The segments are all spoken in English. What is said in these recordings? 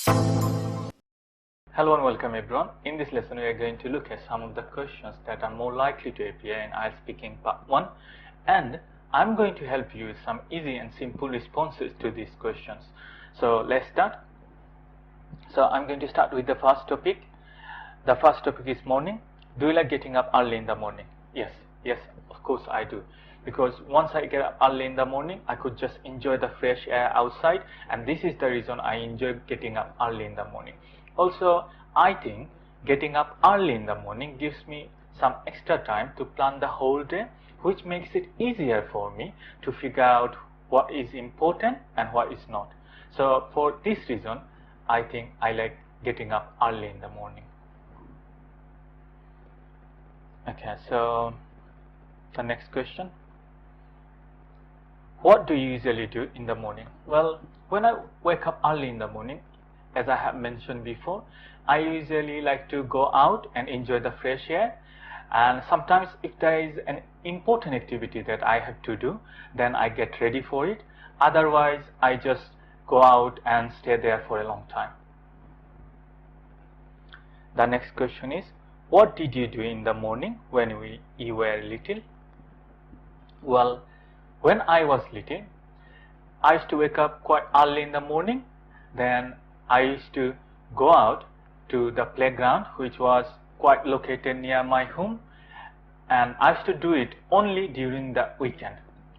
Hello and welcome everyone. In this lesson we are going to look at some of the questions that are more likely to appear in IELTS Speaking Part 1, and I'm going to help you with some easy and simple responses to these questions. So let's start. So I'm going to start with the first topic. The first topic is morning. Do you like getting up early in the morning? Yes, of course I do. Because once I get up early in the morning, I could just enjoy the fresh air outside, and this is the reason I enjoy getting up early in the morning. Also, I think getting up early in the morning gives me some extra time to plan the whole day, which makes it easier for me to figure out what is important and what is not. So for this reason, I think I like getting up early in the morning. Okay, so the next question. What do you usually do in the morning? Well, when I wake up early in the morning, as I have mentioned before, I usually like to go out and enjoy the fresh air, and sometimes if there is an important activity that I have to do, then I get ready for it. Otherwise, I just go out and stay there for a long time. The next question is, what did you do in the morning when you were little? Well, when I was little, I used to wake up quite early in the morning. Then I used to go out to the playground, which was quite located near my home, and I used to do it only during the weekend.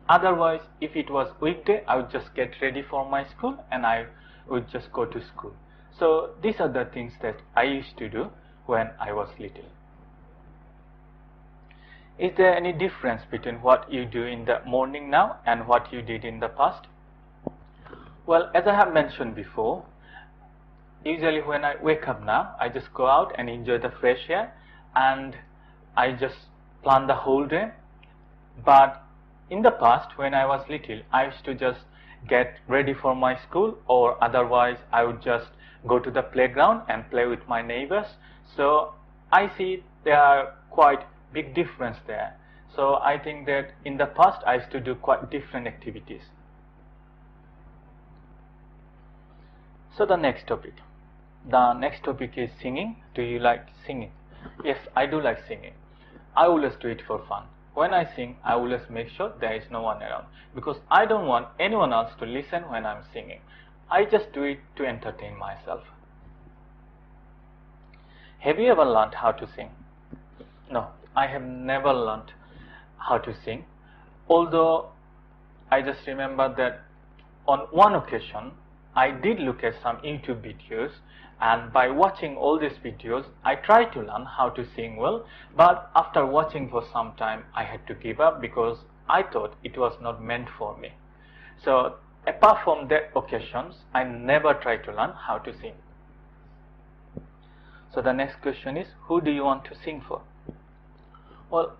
Otherwise, if it was weekday, I would just get ready for my school and I would just go to school. So these are the things that I used to do when I was little. Is there any difference between what you do in the morning now and what you did in the past? Well, as I have mentioned before, usually when I wake up now, I just go out and enjoy the fresh air, and I just plan the whole day. But in the past, when I was little, I used to just get ready for my school, or otherwise I would just go to the playground and play with my neighbors. So I see there are quite big difference there. So I think that in the past I used to do quite different activities. So the next topic. The next topic is singing. Do you like singing? Yes, I do like singing. I always do it for fun. When I sing, I always make sure there is no one around, because I don't want anyone else to listen when I'm singing. I just do it to entertain myself. Have you ever learned how to sing? No, I have never learned how to sing. Although I just remember that on one occasion, I did look at some YouTube videos, and by watching all these videos, I tried to learn how to sing well, but after watching for some time, I had to give up because I thought it was not meant for me. So apart from that occasions, I never tried to learn how to sing. So the next question is, who do you want to sing for? Well,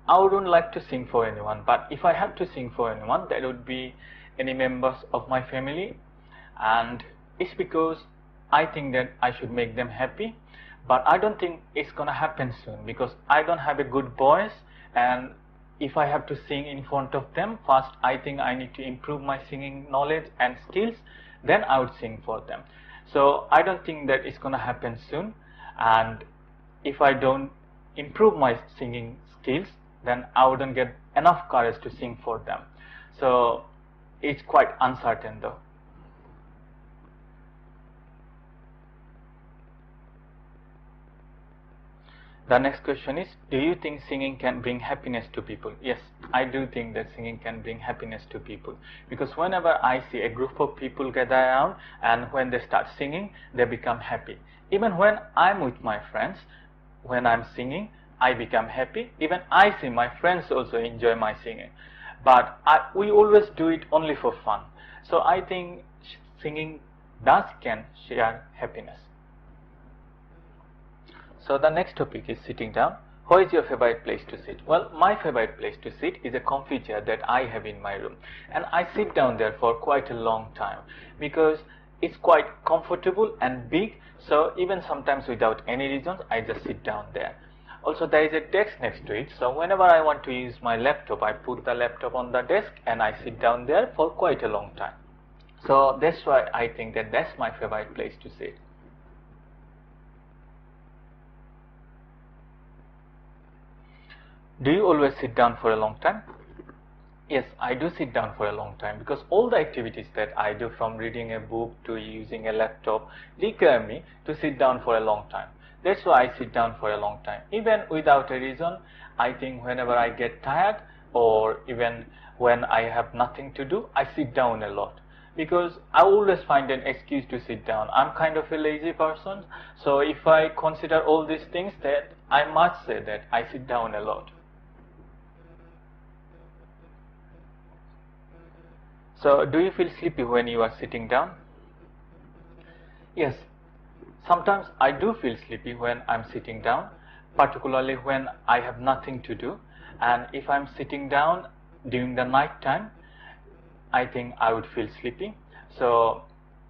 I wouldn't like to sing for anyone, but if I had to sing for anyone, that would be any members of my family, and it's because I think that I should make them happy, but I don't think it's gonna happen soon because I don't have a good voice, and if I have to sing in front of them, first I think I need to improve my singing knowledge and skills, then I would sing for them. So I don't think that it's gonna happen soon, and if I don't improve my singing skills, then I wouldn't get enough courage to sing for them. So it's quite uncertain though. The next question is, do you think singing can bring happiness to people? Yes, I do think that singing can bring happiness to people, because whenever I see a group of people gather around and when they start singing, they become happy. Even when I'm with my friends, when I'm singing, I become happy. Even I see my friends also enjoy my singing. But we always do it only for fun. So I think singing can share happiness. So the next topic is sitting down. Where is your favorite place to sit? Well, my favorite place to sit is a comfy chair that I have in my room. And I sit down there for quite a long time because it's quite comfortable and big. So even sometimes without any reasons, I just sit down there. Also, there is a desk next to it. So whenever I want to use my laptop, I put the laptop on the desk and I sit down there for quite a long time. So that's why I think that that's my favorite place to sit. Do you always sit down for a long time? Yes, I do sit down for a long time because all the activities that I do, from reading a book to using a laptop, require me to sit down for a long time. That's why I sit down for a long time. Even without a reason, I think whenever I get tired or even when I have nothing to do, I sit down a lot. Because I always find an excuse to sit down. I'm kind of a lazy person, so if I consider all these things, that I must say that I sit down a lot. So, do you feel sleepy when you are sitting down? Yes, sometimes I do feel sleepy when I'm sitting down, particularly when I have nothing to do. And if I'm sitting down during the night time, I think I would feel sleepy. So,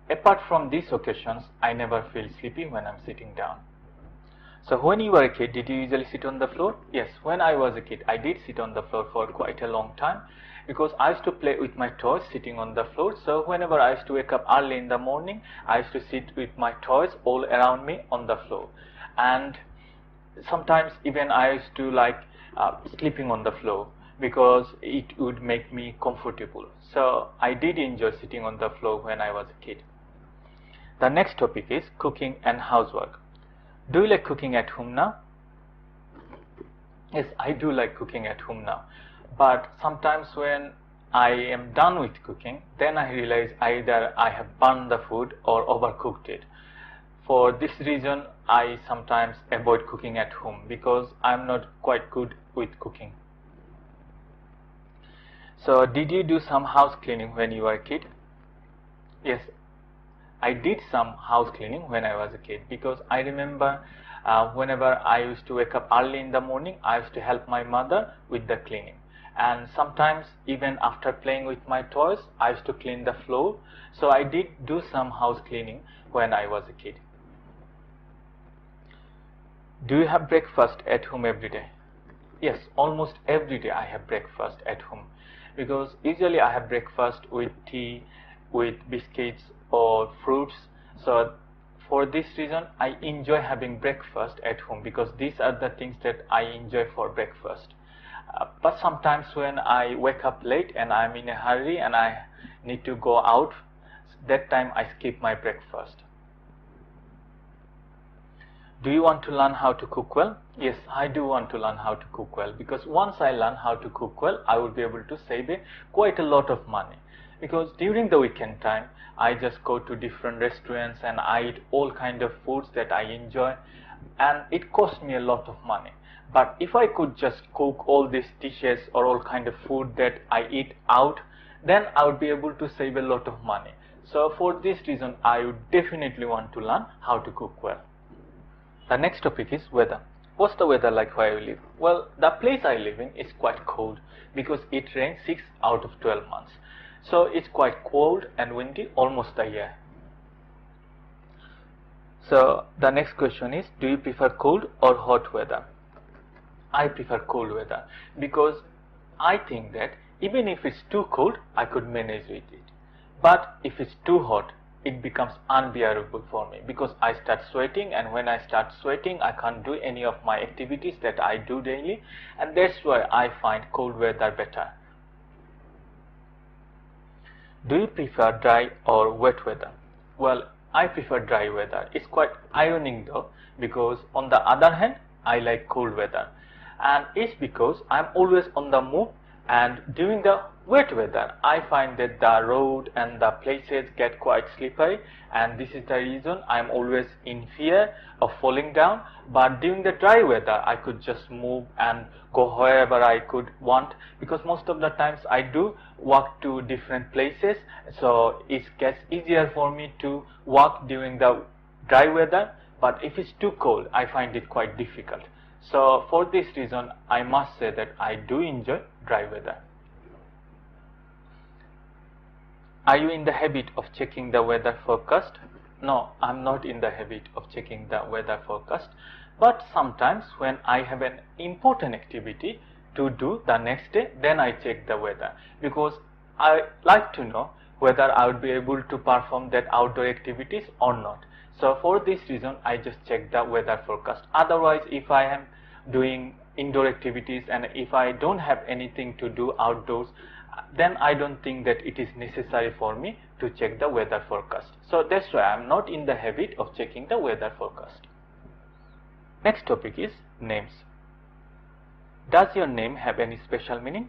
apart from these occasions, I never feel sleepy when I'm sitting down. So, when you were a kid, did you usually sit on the floor? Yes, when I was a kid, I did sit on the floor for quite a long time, because I used to play with my toys sitting on the floor. So whenever I used to wake up early in the morning, I used to sit with my toys all around me on the floor. And sometimes even I used to like sleeping on the floor because it would make me comfortable. So I did enjoy sitting on the floor when I was a kid. The next topic is cooking and housework. Do you like cooking at home now? Yes, I do like cooking at home now. But sometimes when I am done with cooking, then I realize either I have burned the food or overcooked it. For this reason, I sometimes avoid cooking at home because I'm not quite good with cooking. So, did you do some house cleaning when you were a kid? Yes, I did some house cleaning when I was a kid, because I remember whenever I used to wake up early in the morning, I used to help my mother with the cleaning. And sometimes even after playing with my toys, I used to clean the floor. So I did do some house cleaning when I was a kid. Do you have breakfast at home every day? Yes, almost every day I have breakfast at home, because usually I have breakfast with tea, with biscuits or fruits. So for this reason, I enjoy having breakfast at home, because these are the things that I enjoy for breakfast. But sometimes when I wake up late and I'm in a hurry and I need to go out, that time I skip my breakfast. Do you want to learn how to cook well? Yes, I do want to learn how to cook well, because once I learn how to cook well, I will be able to save quite a lot of money. Because during the weekend time, I just go to different restaurants and I eat all kind of foods that I enjoy, and it costs me a lot of money. But if I could just cook all these dishes or all kind of food that I eat out, then I would be able to save a lot of money. So for this reason, I would definitely want to learn how to cook well. The next topic is weather. What's the weather like where you live? Well, the place I live in is quite cold, because it rains 6 out of 12 months. So it's quite cold and windy almost the year. So the next question is, do you prefer cold or hot weather? I prefer cold weather, because I think that even if it's too cold, I could manage with it. But if it's too hot, it becomes unbearable for me, because I start sweating, and when I start sweating, I can't do any of my activities that I do daily, and that's why I find cold weather better. Do you prefer dry or wet weather? Well, I prefer dry weather. It's quite ironic though, because on the other hand, I like cold weather. And it's because I'm always on the move, and during the wet weather, I find that the road and the places get quite slippery, and this is the reason I'm always in fear of falling down. But during the dry weather, I could just move and go wherever I could want, because most of the times I do walk to different places, so it gets easier for me to walk during the dry weather. But if it's too cold, I find it quite difficult. So for this reason, I must say that I do enjoy dry weather. Are you in the habit of checking the weather forecast? No, I'm not in the habit of checking the weather forecast. But sometimes when I have an important activity to do the next day, then I check the weather, because I like to know whether I would be able to perform that outdoor activities or not. So for this reason, I just check the weather forecast. Otherwise, if I am doing indoor activities and if I don't have anything to do outdoors, then I don't think that it is necessary for me to check the weather forecast. So that's why I'm not in the habit of checking the weather forecast. Next topic is names. Does your name have any special meaning?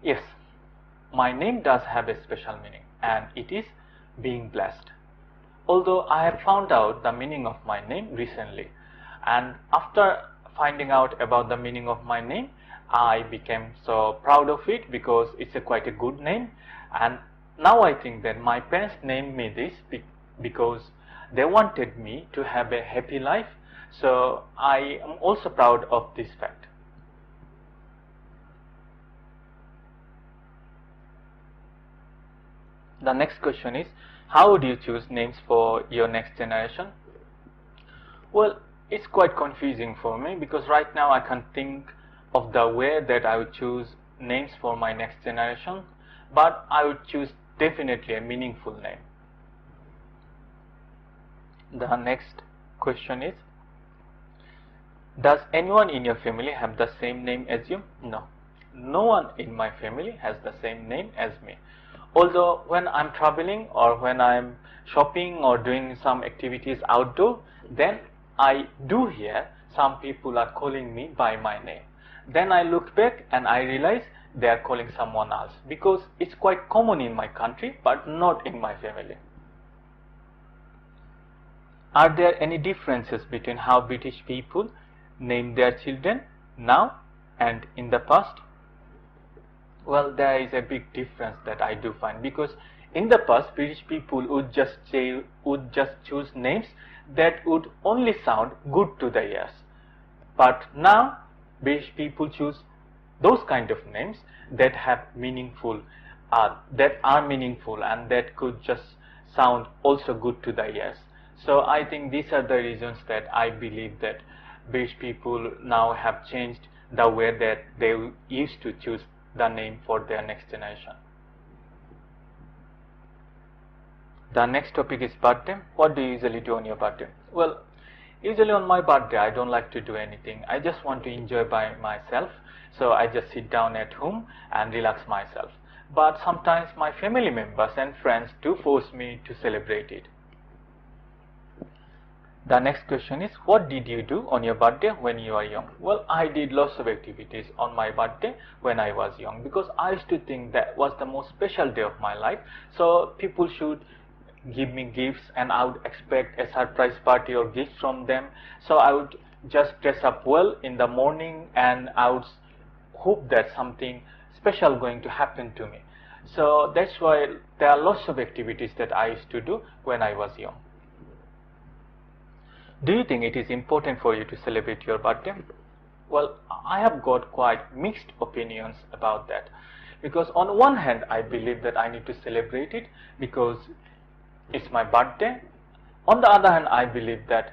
Yes, my name does have a special meaning, and it is being blessed. Although I have found out the meaning of my name recently, and after finding out about the meaning of my name, I became so proud of it because it's quite a good name. And now I think that my parents named me this because they wanted me to have a happy life. So I am also proud of this fact. The next question is, how would you choose names for your next generation? Well, it's quite confusing for me because right now I can't think of the way that I would choose names for my next generation, but I would choose definitely a meaningful name. The next question is, does anyone in your family have the same name as you? No. No one in my family has the same name as me. Although when I'm traveling or when I'm shopping or doing some activities outdoor, then I do hear some people are calling me by my name. Then I look back and I realize they are calling someone else because it's quite common in my country but not in my family. Are there any differences between how British people name their children now and in the past? Well, there is a big difference that I do find, because in the past British people would just choose names that would only sound good to the ears. But now British people choose those kind of names that have that are meaningful and that could just sound also good to the ears. So I think these are the reasons that I believe that British people now have changed the way that they used to choose the name for their next generation. The next topic is birthday. What do you usually do on your birthday? Well, usually on my birthday I don't like to do anything. I just want to enjoy by myself. So I just sit down at home and relax myself. But sometimes my family members and friends do force me to celebrate it. The next question is, what did you do on your birthday when you were young? Well, I did lots of activities on my birthday when I was young because I used to think that was the most special day of my life. So people should give me gifts and I would expect a surprise party or gifts from them. So I would just dress up well in the morning and I would hope that something special going to happen to me. So that's why there are lots of activities that I used to do when I was young. Do you think it is important for you to celebrate your birthday? Well, I have got quite mixed opinions about that, because on one hand I believe that I need to celebrate it because it's my birthday. On the other hand, I believe that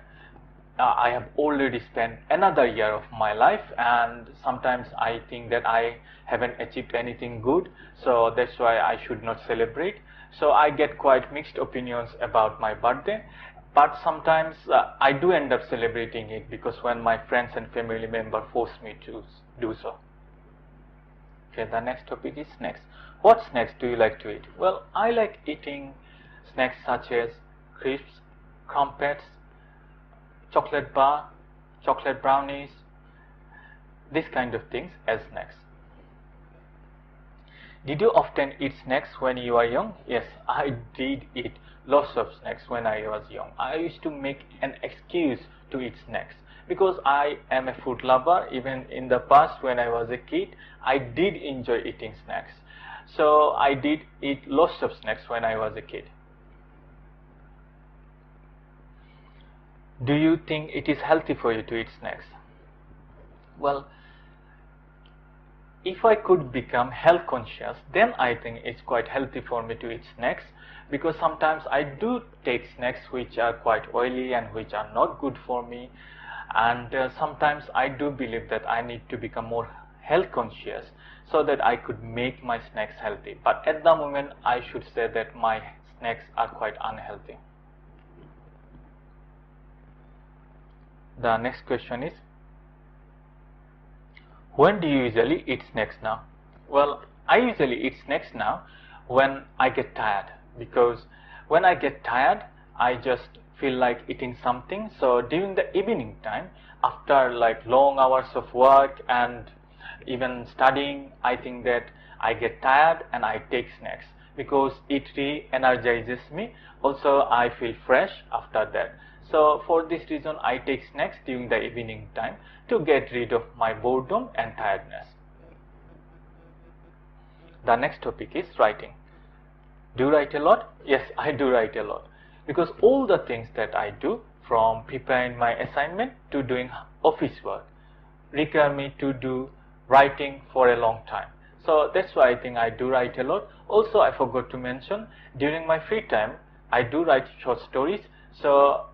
I have already spent another year of my life and sometimes I think that I haven't achieved anything good, so that's why I should not celebrate. So I get quite mixed opinions about my birthday. But sometimes I do end up celebrating it because when my friends and family members force me to do so. Okay, the next topic is snacks. What snacks do you like to eat? Well, I like eating snacks such as crisps, crumpets, chocolate bar, chocolate brownies, these kind of things as snacks. Did you often eat snacks when you were young? Yes, I did eat lots of snacks when I was young. I used to make an excuse to eat snacks because I am a food lover. Even in the past when I was a kid, I did enjoy eating snacks. So I did eat lots of snacks when I was a kid. Do you think it is healthy for you to eat snacks? Well, if I could become health conscious, then I think it's quite healthy for me to eat snacks, because sometimes I do take snacks which are quite oily and which are not good for me, and sometimes I do believe that I need to become more health conscious so that I could make my snacks healthy. But at the moment, I should say that my snacks are quite unhealthy. The next question is, when do you usually eat snacks now? Well, I usually eat snacks now when I get tired, because when I get tired, I just feel like eating something. So during the evening time, after like long hours of work and even studying, I think that I get tired and I take snacks because it re-energizes me. Also, I feel fresh after that. So for this reason, I take snacks during the evening time to get rid of my boredom and tiredness. The next topic is writing. Do you write a lot? Yes, I do write a lot, because all the things that I do, from preparing my assignment to doing office work, require me to do writing for a long time. So that's why I think I do write a lot. Also, I forgot to mention, during my free time, I do write short stories. So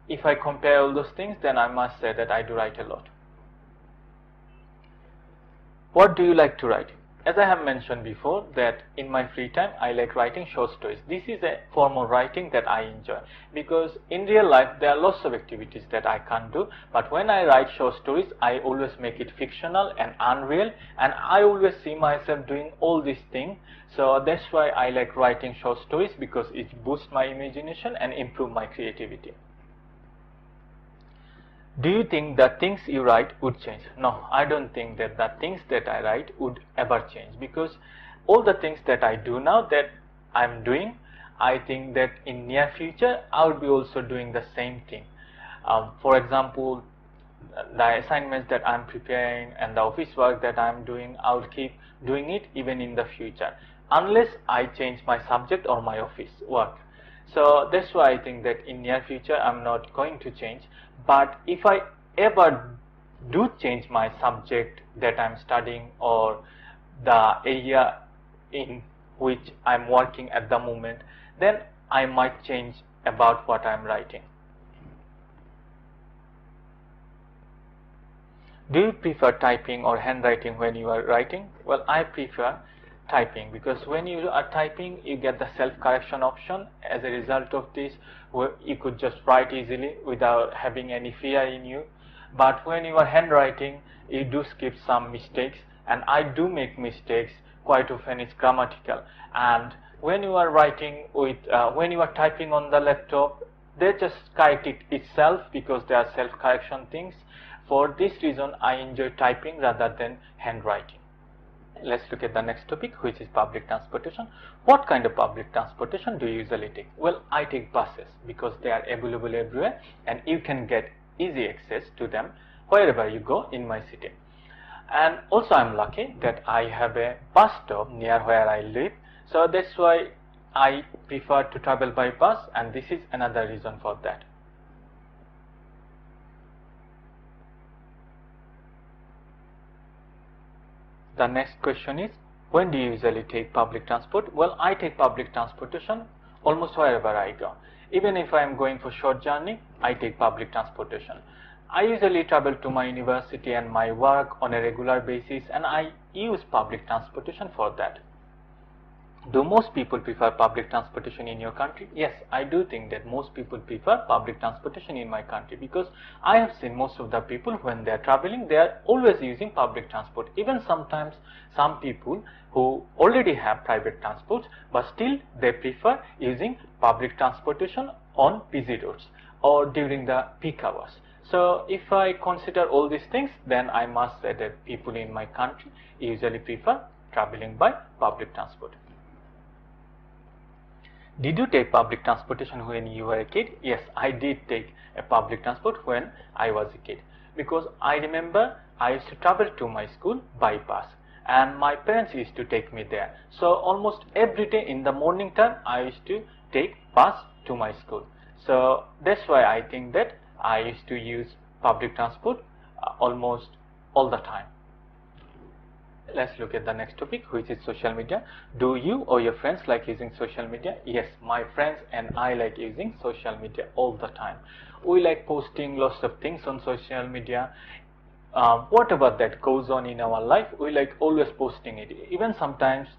if I compare all those things, then I must say that I do write a lot. What do you like to write? As I have mentioned before, that in my free time I like writing short stories. This is a form of writing that I enjoy, because in real life there are lots of activities that I can't do, but when I write short stories, I always make it fictional and unreal, and I always see myself doing all these things. So that's why I like writing short stories, because it boosts my imagination and improves my creativity. Do you think the things you write would change? No, I don't think that the things that I write would ever change, because all the things that I do now, that I'm doing, I think that in near future I would be also doing the same thing. For example, the assignments that I'm preparing and the office work that I'm doing, I will keep doing it even in the future, unless I change my subject or my office work. So that's why I think that in near future I'm not going to change. But if I ever do change my subject that I'm studying or the area in which I'm working at the moment, then I might change about what I'm writing. Do you prefer typing or handwriting when you are writing? Well, I prefer typing, because when you are typing, you get the self-correction option. As a result of this, you could just write easily without having any fear in you. But when you are handwriting, you do skip some mistakes, and I do make mistakes. Quite often it's grammatical. And when you are writing with, when you are typing on the laptop, they just correct it itself, because they are self-correction things. For this reason, I enjoy typing rather than handwriting. Let's look at the next topic, which is public transportation. What kind of public transportation do you usually take? Well, I take buses, because they are available everywhere and you can get easy access to them wherever you go in my city. And also I'm lucky that I have a bus stop near where I live, so that's why I prefer to travel by bus, and this is another reason for that. The next question is, when do you usually take public transport? Well, I take public transportation almost wherever I go. Even if I am going for short journey, I take public transportation. I usually travel to my university and my work on a regular basis, and I use public transportation for that. Do most people prefer public transportation in your country? Yes, I do think that most people prefer public transportation in my country, because I have seen most of the people, when they are traveling, they are always using public transport. Even sometimes some people who already have private transports, but still they prefer using public transportation on busy roads or during the peak hours. So if I consider all these things, then I must say that people in my country usually prefer traveling by public transport. Did you take public transportation when you were a kid? Yes, I did take a public transport when I was a kid, because I remember I used to travel to my school by bus, and my parents used to take me there. So almost every day in the morning time, I used to take bus to my school. So that's why I think that I used to use public transport almost all the time. Let's look at the next topic, which is social media. Do you or your friends like using social media? Yes, my friends and I like using social media all the time. We like posting lots of things on social media. whatever that goes on in our life, we like always posting it, even sometimes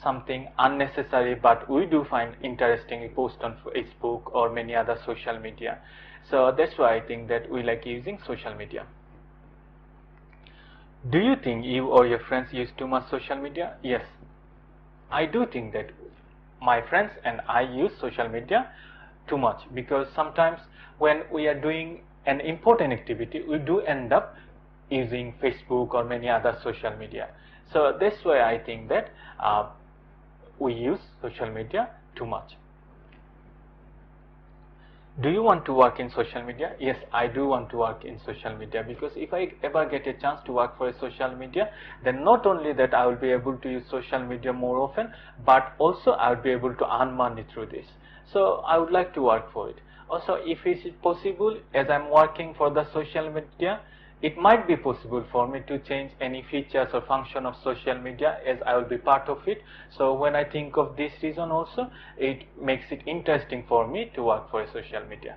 something unnecessary, but we do find interesting post on Facebook or many other social media. So that's why I think that we like using social media. Do you think you or your friends use too much social media? Yes, I do think that my friends and I use social media too much, because sometimes when we are doing an important activity, we do end up using Facebook or many other social media. So that's why I think that we use social media too much. Do you want to work in social media? Yes, I do want to work in social media, because if I ever get a chance to work for a social media, then not only that I will be able to use social media more often, but also I will be able to earn money through this. So I would like to work for it. Also, if it is possible, as I'm working for the social media, it might be possible for me to change any features or function of social media, as I will be part of it. So when I think of this reason also, it makes it interesting for me to work for a social media.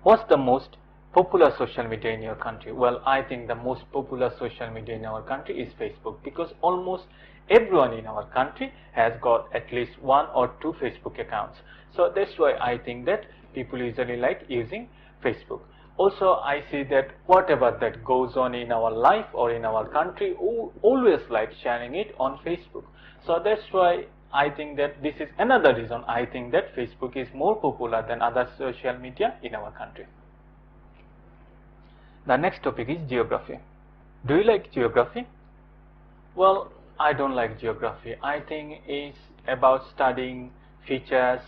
What's the most popular social media in your country? Well, I think the most popular social media in our country is Facebook, because almost everyone in our country has got at least one or two Facebook accounts. So that's why I think that people usually like using Facebook. Also, I see that whatever that goes on in our life or in our country, we always like sharing it on Facebook. So that's why I think that this is another reason I think that Facebook is more popular than other social media in our country. The next topic is geography. Do you like geography? Well, I don't like geography. I think it's about studying features,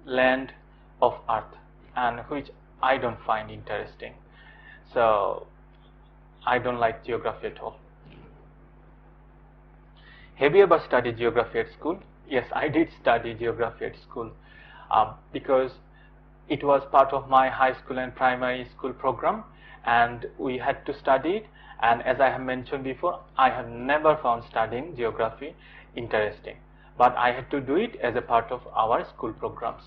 land of Earth, and which I don't find interesting. So I don't like geography at all. Have you ever studied geography at school? Yes, I did study geography at school, because it was part of my high school and primary school program, and we had to study it. And as I have mentioned before, I have never found studying geography interesting, but I had to do it as a part of our school programs.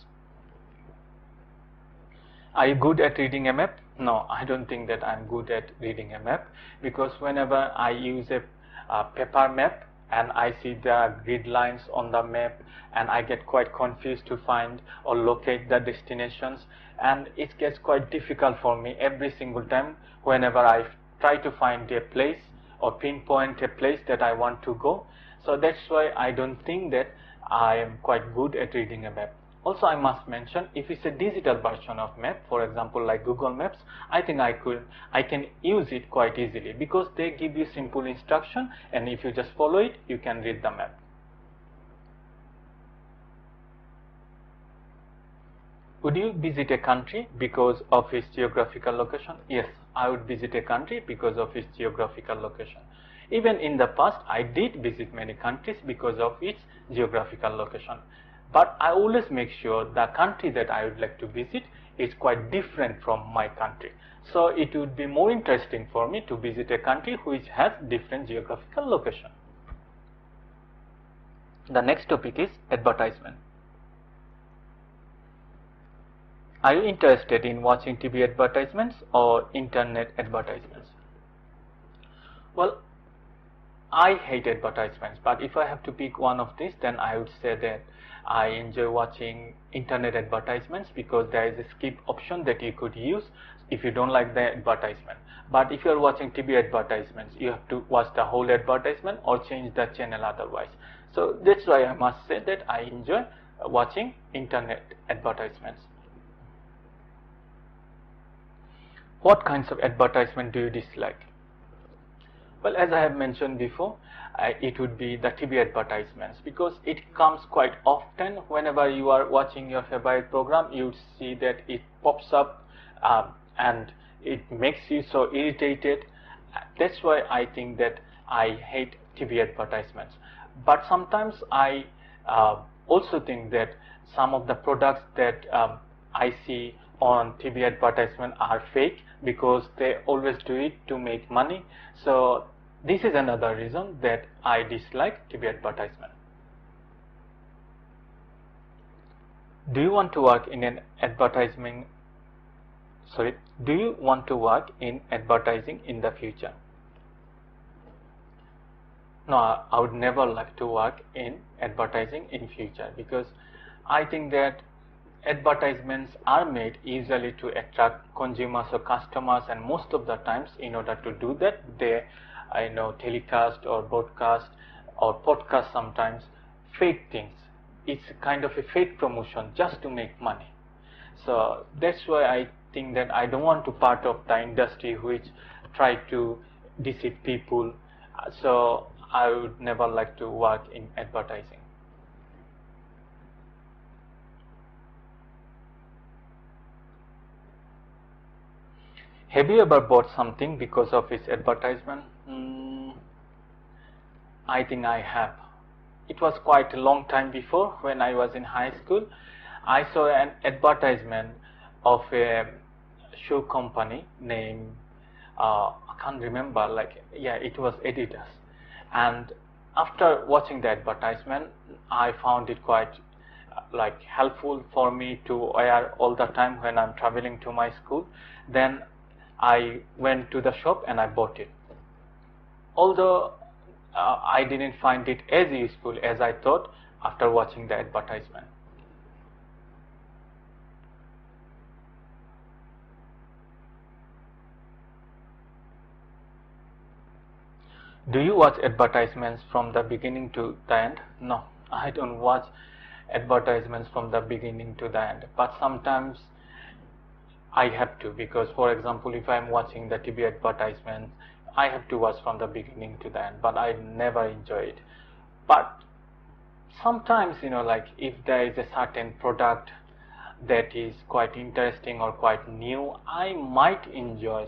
Are you good at reading a map? No, I don't think that I'm good at reading a map, because whenever I use a paper map and I see the grid lines on the map, and I get quite confused to find or locate the destinations, and it gets quite difficult for me every single time whenever I try to find a place or pinpoint a place that I want to go. So that's why I don't think that I am quite good at reading a map. Also, I must mention, if it's a digital version of map, for example like Google Maps, I think I can use it quite easily, because they give you simple instruction, and if you just follow it, you can read the map. Would you visit a country because of its geographical location? Yes, I would visit a country because of its geographical location. Even in the past, I did visit many countries because of its geographical location. But I always make sure the country that I would like to visit is quite different from my country. So it would be more interesting for me to visit a country which has different geographical location. The next topic is advertisement. Are you interested in watching TV advertisements or internet advertisements? Well, I hate advertisements, but if I have to pick one of these, then I would say that I enjoy watching internet advertisements, because there is a skip option that you could use if you don't like the advertisement. But if you are watching TV advertisements, you have to watch the whole advertisement or change the channel otherwise. So that's why I must say that I enjoy watching internet advertisements. What kinds of advertisement do you dislike? Well, as I have mentioned before, it would be the TV advertisements, because it comes quite often. Whenever you are watching your favorite program, you see that it pops up, and it makes you so irritated. That's why I think that I hate TV advertisements. But sometimes I also think that some of the products that I see on TV advertisement are fake, because they always do it to make money. So this is another reason that I dislike TV advertisement. Do you want to work in an advertising Sorry, do you want to work in advertising in the future? No, I would never like to work in advertising in future, because I think that advertisements are made usually to attract consumers or customers, and most of the times in order to do that they telecast or broadcast or podcast sometimes fake things. It's kind of a fake promotion just to make money. So that's why I think that I don't want to part of the industry which try to deceive people. So I would never like to work in advertising. Have you ever bought something because of its advertisement? I think I have. It was quite a long time before, when I was in high school. I saw an advertisement of a shoe company named, I can't remember, it was Adidas. And after watching the advertisement, I found it quite helpful for me to wear all the time when I'm traveling to my school. Then I went to the shop and I bought it. Although I didn't find it as useful as I thought after watching the advertisement. Do you watch advertisements from the beginning to the end? No, I don't watch advertisements from the beginning to the end, but sometimes I have to, because for example, if I'm watching the TV advertisement, I have to watch from the beginning to the end, but I never enjoy it. But sometimes, if there is a certain product that is quite interesting or quite new, I might enjoy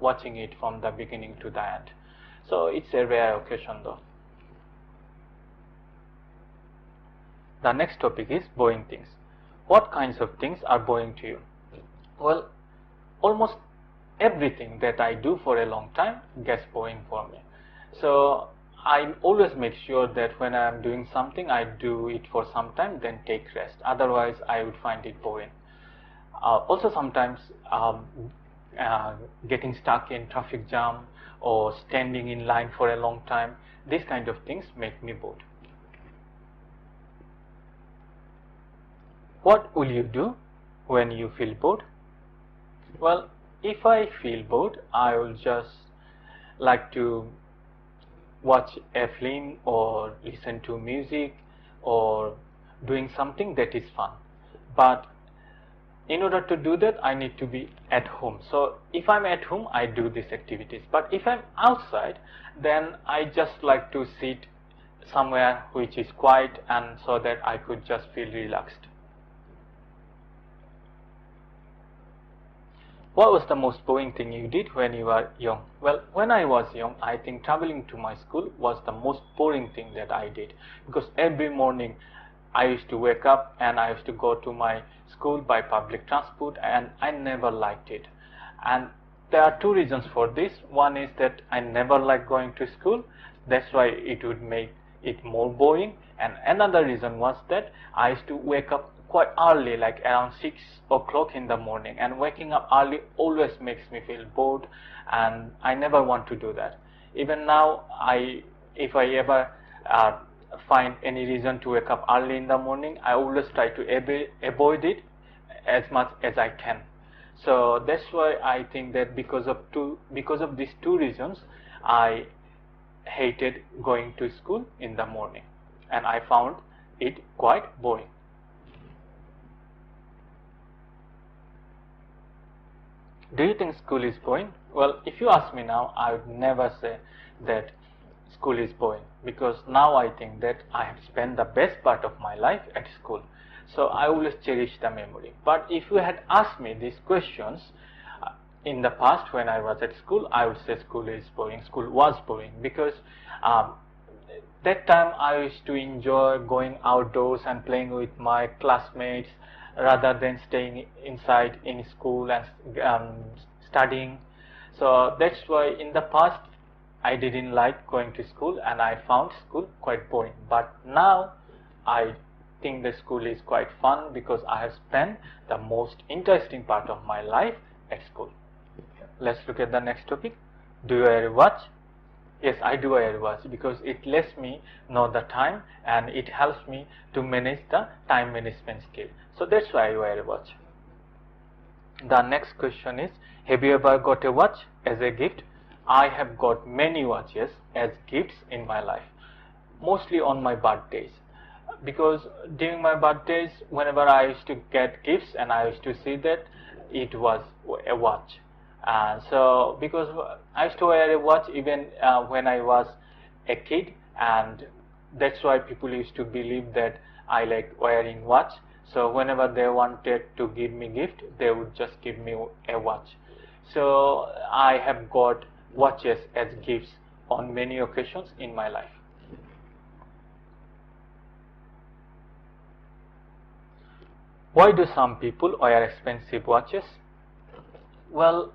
watching it from the beginning to the end. So it's a rare occasion though. The next topic is boring things. What kinds of things are boring to you? Well, almost everything that I do for a long time gets boring for me. So I always make sure that when I am doing something, I do it for some time, then take rest. Otherwise, I would find it boring. Also, sometimes getting stuck in traffic jam or standing in line for a long time, these kind of things make me bored. What will you do when you feel bored? Well, if I feel bored, I will just like to watch a film or listen to music or doing something that is fun. But in order to do that, I need to be at home. So if I'm at home, I do these activities. But if I'm outside, then I just like to sit somewhere which is quiet, and so that I could just feel relaxed. What was the most boring thing you did when you were young? Well, when I was young, I think traveling to my school was the most boring thing that I did, because every morning I used to wake up and I used to go to my school by public transport, and I never liked it. And there are two reasons for this. One is that I never liked going to school. That's why it would make it more boring. And another reason was that I used to wake up quite early, like around 6 o'clock in the morning, and waking up early always makes me feel bored, and I never want to do that. Even now, if I ever find any reason to wake up early in the morning, I always try to avoid it as much as I can. So that's why I think that because of these two reasons, I hated going to school in the morning, and I found it quite boring. Do you think school is boring? Well, if you ask me now, I would never say that school is boring, because now I think that I have spent the best part of my life at school. So I always cherish the memory. But if you had asked me these questions in the past when I was at school, I would say school is boring. School was boring, because that time I used to enjoy going outdoors and playing with my classmates, rather than staying inside in school and studying. So that's why in the past I didn't like going to school, and I found school quite boring. But now I think the school is quite fun, because I have spent the most interesting part of my life at school. Let's look at the next topic. Do you wear a watch? Yes, I do wear a watch because it lets me know the time and it helps me to manage the time management skill. So that's why I wear a watch. The next question is, have you ever got a watch as a gift? I have got many watches as gifts in my life, mostly on my birthdays. Because during my birthdays, whenever I used to get gifts and I used to see that it was a watch. So because I used to wear a watch even when I was a kid, and that's why people used to believe that I like wearing watch. So whenever they wanted to give me gift, they would just give me a watch. So I have got watches as gifts on many occasions in my life. Why do some people wear expensive watches? Well,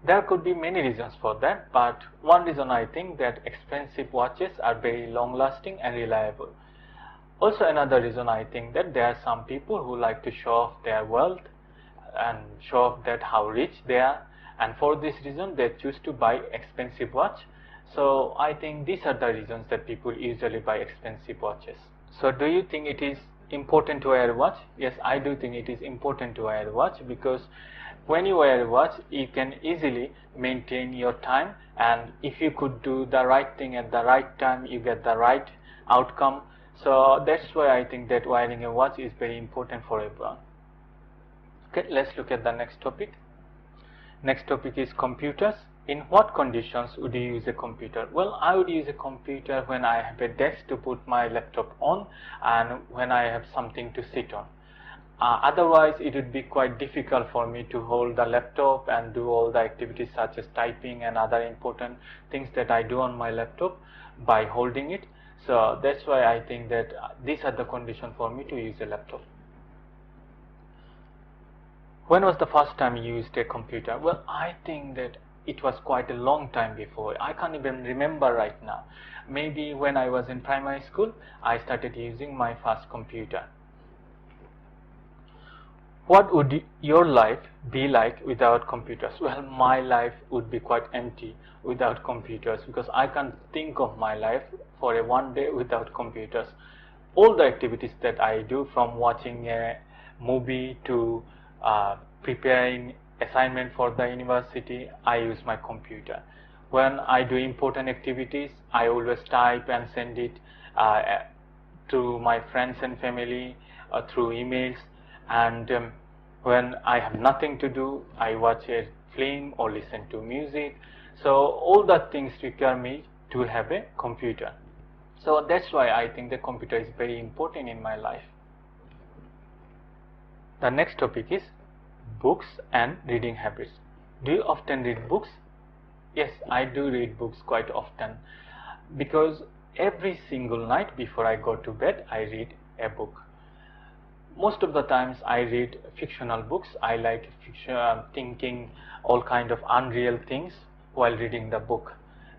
there could be many reasons for that, but one reason I think that expensive watches are very long lasting and reliable. Also another reason I think that there are some people who like to show off their wealth and show off that how rich they are, and for this reason they choose to buy expensive watch. So I think these are the reasons that people usually buy expensive watches. So do you think it is important to wear a watch? Yes, I do think it is important to wear a watch, because when you wear a watch, you can easily maintain your time, and if you could do the right thing at the right time, you get the right outcome. So that's why I think that wearing a watch is very important for everyone. Okay, let's look at the next topic. Next topic is computers. In what conditions would you use a computer? Well, I would use a computer when I have a desk to put my laptop on and when I have something to sit on. Otherwise, it would be quite difficult for me to hold the laptop and do all the activities such as typing and other important things that I do on my laptop by holding it. So that's why I think that these are the conditions for me to use a laptop. When was the first time you used a computer? Well, I think that it was quite a long time before. I can't even remember right now. Maybe when I was in primary school, I started using my first computer. What would your life be like without computers? Well, my life would be quite empty without computers, because I can't think of my life for a one day without computers. All the activities that I do, from watching a movie to preparing assignment for the university, I use my computer. When I do important activities, I always type and send it to my friends and family through emails. And when I have nothing to do, I watch a film or listen to music. So all the things require me to have a computer. So that's why I think the computer is very important in my life. The next topic is books and reading habits. Do you often read books? Yes, I do read books quite often, because every single night before I go to bed, I read a book. Most of the times I read fictional books. I like fiction, thinking all kind of unreal things while reading the book.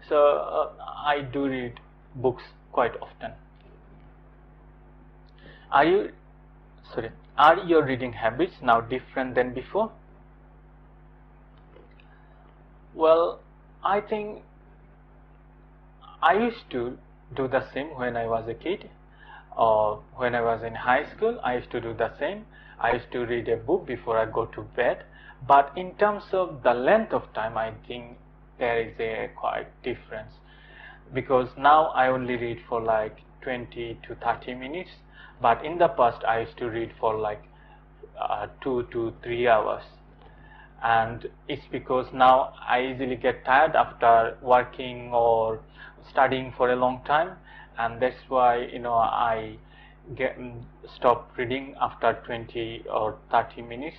So I do read books quite often. Are your reading habits now different than before? Well, I think I used to do the same when I was a kid, or when I was in high school. I used to do the same. I used to read a book before I go to bed. But in terms of the length of time, I think there is a quite difference, because now I only read for like 20 to 30 minutes, but in the past I used to read for like 2 to 3 hours. And it's because now I easily get tired after working or studying for a long time, and that's why I stop reading after 20 or 30 minutes.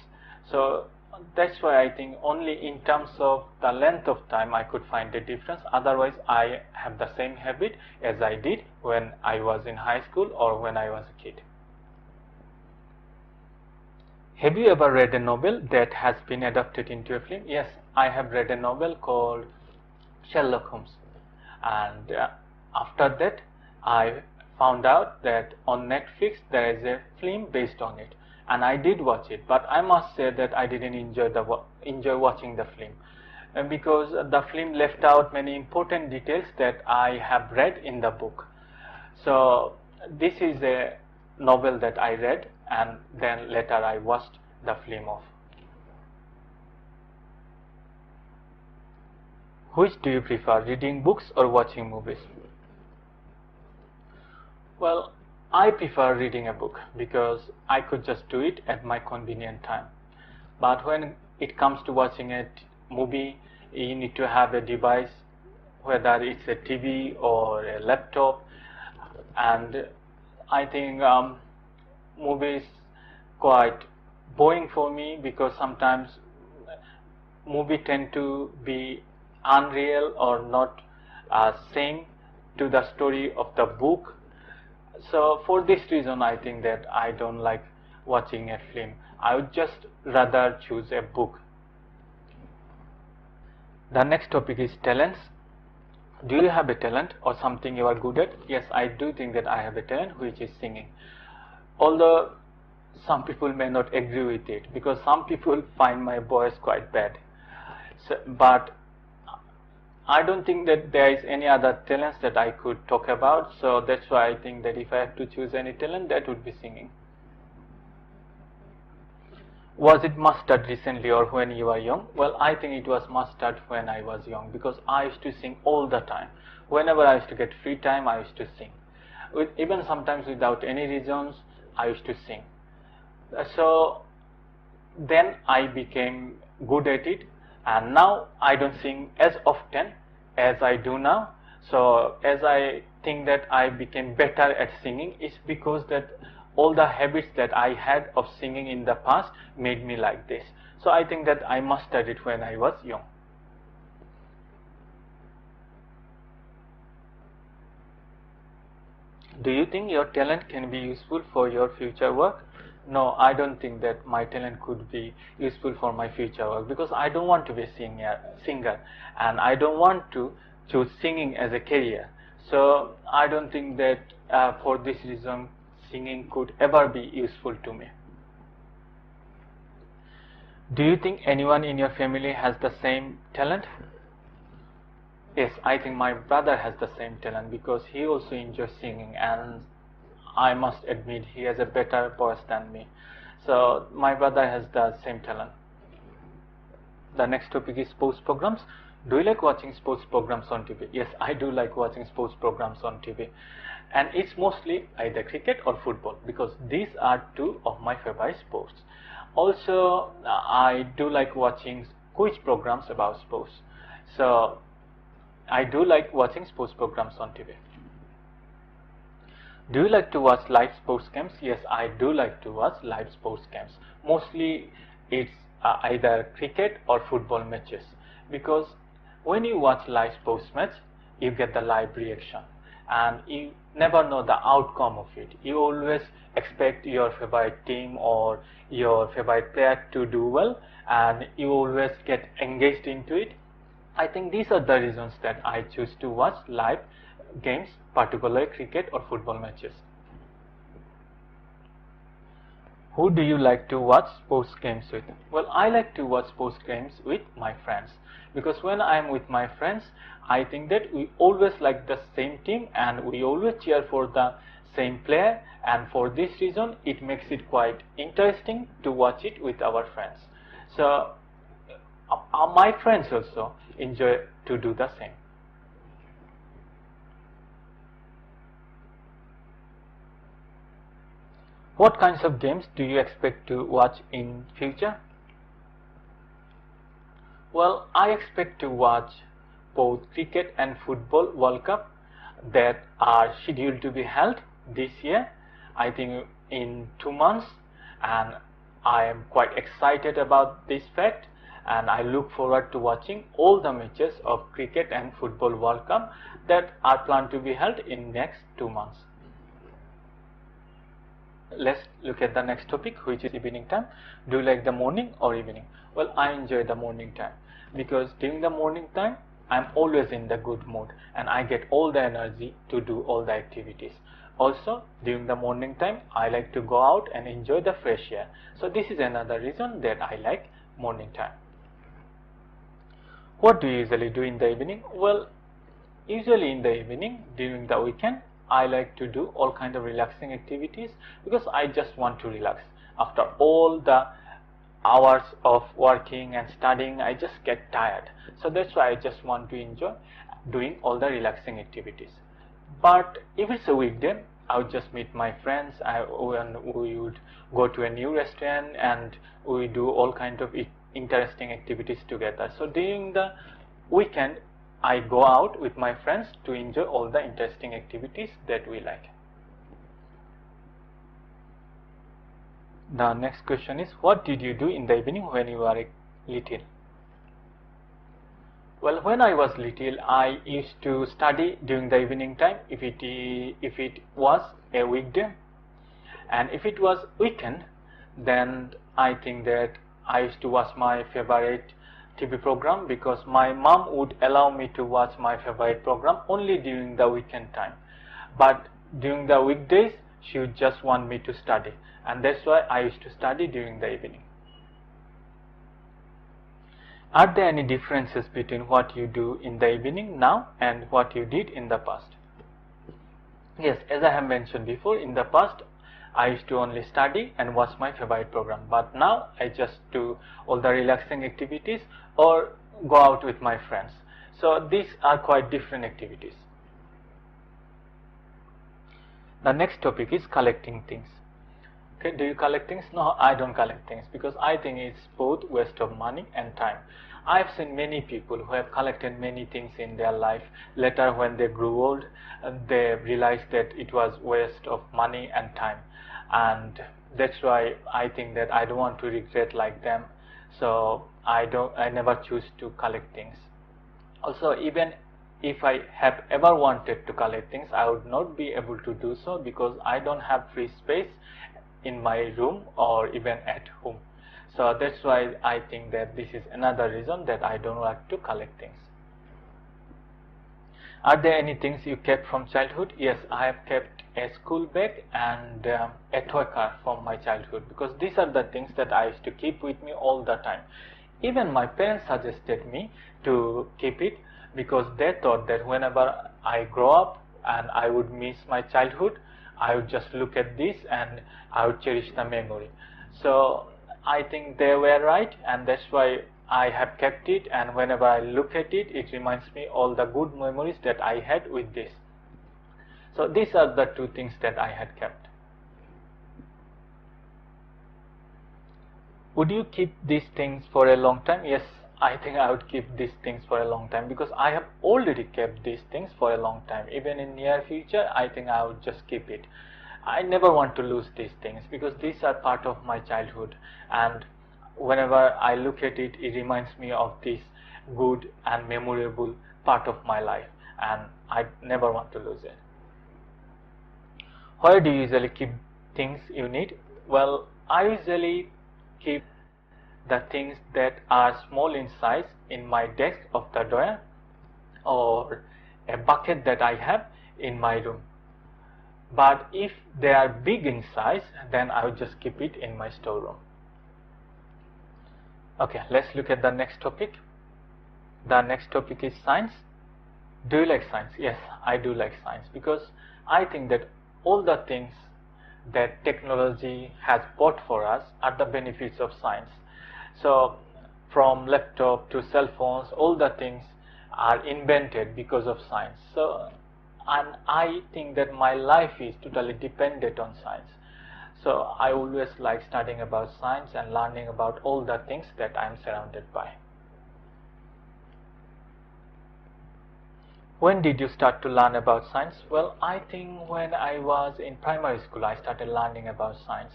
So that's why I think only in terms of the length of time I could find a difference. Otherwise, I have the same habit as I did when I was in high school or when I was a kid. Have you ever read a novel that has been adapted into a film? Yes, I have read a novel called Sherlock Holmes, and after that I found out that on Netflix there is a film based on it, and I did watch it, but I must say that I didn't enjoy watching the film, because the film left out many important details that I have read in the book. So this is a novel that I read, and then later I watched the film of. Which do you prefer, reading books or watching movies? Well, I prefer reading a book because I could just do it at my convenient time. But when it comes to watching a movie, you need to have a device, whether it's a TV or a laptop, and I think movies quite boring for me, because sometimes movies tend to be unreal or not same to the story of the book. So for this reason, I think that I don't like watching a film. I would just rather choose a book. The next topic is talents. Do you have a talent or something you are good at? Yes, I do think that I have a talent, which is singing. Although some people may not agree with it, because some people find my voice quite bad. So, but I don't think that there is any other talents that I could talk about, so that's why I think that if I have to choose any talent, that would be singing. Was it mastered recently or when you were young? Well, I think it was mastered when I was young, because I used to sing all the time. Whenever I used to get free time, I used to sing. Even sometimes without any reasons, I used to sing. So then I became good at it, and now I don't sing as often as I do now. So as I think that I became better at singing, it's because that all the habits that I had of singing in the past made me like this. So I think that I mastered it when I was young. Do you think your talent can be useful for your future work? No, I don't think that my talent could be useful for my future work, because I don't want to be a singer, and I don't want to choose singing as a career. So I don't think that for this reason singing could ever be useful to me. Do you think anyone in your family has the same talent? Yes, I think my brother has the same talent, because he also enjoys singing, and I must admit he has a better voice than me. So my brother has the same talent. The next topic is sports programs. Do you like watching sports programs on TV? Yes, I do like watching sports programs on TV. And it's mostly either cricket or football, because these are two of my favorite sports. Also, I do like watching quiz programs about sports. So I do like watching sports programs on TV. Do you like to watch live sports games? Yes, I do like to watch live sports games. Mostly it's either cricket or football matches, because when you watch live sports match, you get the live reaction, and you never know the outcome of it. You always expect your favorite team or your favorite player to do well, and you always get engaged into it. I think these are the reasons that I choose to watch live games, particularly cricket or football matches. Who do you like to watch sports games with? Well, I like to watch sports games with my friends, because when I am with my friends, I think that we always like the same team and we always cheer for the same player, and for this reason it makes it quite interesting to watch it with our friends. So my friends also enjoy to do the same. What kinds of games do you expect to watch in future? Well, I expect to watch both cricket and football World Cup that are scheduled to be held this year, I think in 2 months, and I am quite excited about this fact, and I look forward to watching all the matches of cricket and football World Cup that are planned to be held in next 2 months. Let's look at the next topic, which is evening time. Do you like the morning or evening? Well, I enjoy the morning time, because during the morning time I'm always in the good mood and I get all the energy to do all the activities. Also, during the morning time, I like to go out and enjoy the fresh air. So this is another reason that I like morning time. What do you usually do in the evening? Well, usually in the evening, during the weekend, I like to do all kind of relaxing activities because I just want to relax. After all the hours of working and studying, I just get tired. So that's why I just want to enjoy doing all the relaxing activities. But if it's a weekday, I would just meet my friends. We would go to a new restaurant and we do all kind of interesting activities together. So during the weekend, I go out with my friends to enjoy all the interesting activities that we like. The next question is, what did you do in the evening when you were little? Well, when I was little, I used to study during the evening time if it was a weekday, and if it was weekend, then I think that I used to watch my favorite TV program because my mom would allow me to watch my favorite program only during the weekend time. But during the weekdays, she would just want me to study, and that's why I used to study during the evening. Are there any differences between what you do in the evening now and what you did in the past? Yes, as I have mentioned before, in the past I used to only study and watch my favorite program, but now I just do all the relaxing activities or go out with my friends. So these are quite different activities. The next topic is collecting things. Okay, do you collect things? No, I don't collect things because I think it's both waste of money and time. I've seen many people who have collected many things in their life. Later, when they grew old, they realized that it was waste of money and time, and that's why I think that I don't want to regret like them. So I never choose to collect things. Also, even if I have ever wanted to collect things, I would not be able to do so because I don't have free space in my room or even at home. So that's why I think that this is another reason that I don't like to collect things. Are there any things you kept from childhood? Yes, I have kept a school bag and a toy car from my childhood because these are the things that I used to keep with me all the time. Even my parents suggested me to keep it because they thought that whenever I grow up and I would miss my childhood, I would just look at this and I would cherish the memory. So I think they were right, and that's why I have kept it, and whenever I look at it, it reminds me all the good memories that I had with this. So these are the two things that I had kept. Would you keep these things for a long time? Yes, I think I would keep these things for a long time because I have already kept these things for a long time. Even in near future, I think I would just keep it. I never want to lose these things because these are part of my childhood, and whenever I look at it, it reminds me of this good and memorable part of my life, and I never want to lose it. Where do you usually keep things you need? Well, I usually keep the things that are small in size in my desk of the drawer or a bucket that I have in my room. But if they are big in size, then I will just keep it in my storeroom. Okay, let's look at the next topic. The next topic is science. Do you like science? Yes, I do like science because I think that all the things that technology has brought for us are the benefits of science. So from laptop to cell phones, all the things are invented because of science. So, and I think that my life is totally dependent on science. So I always like studying about science and learning about all the things that I am surrounded by. When did you start to learn about science? Well, I think when I was in primary school, I started learning about science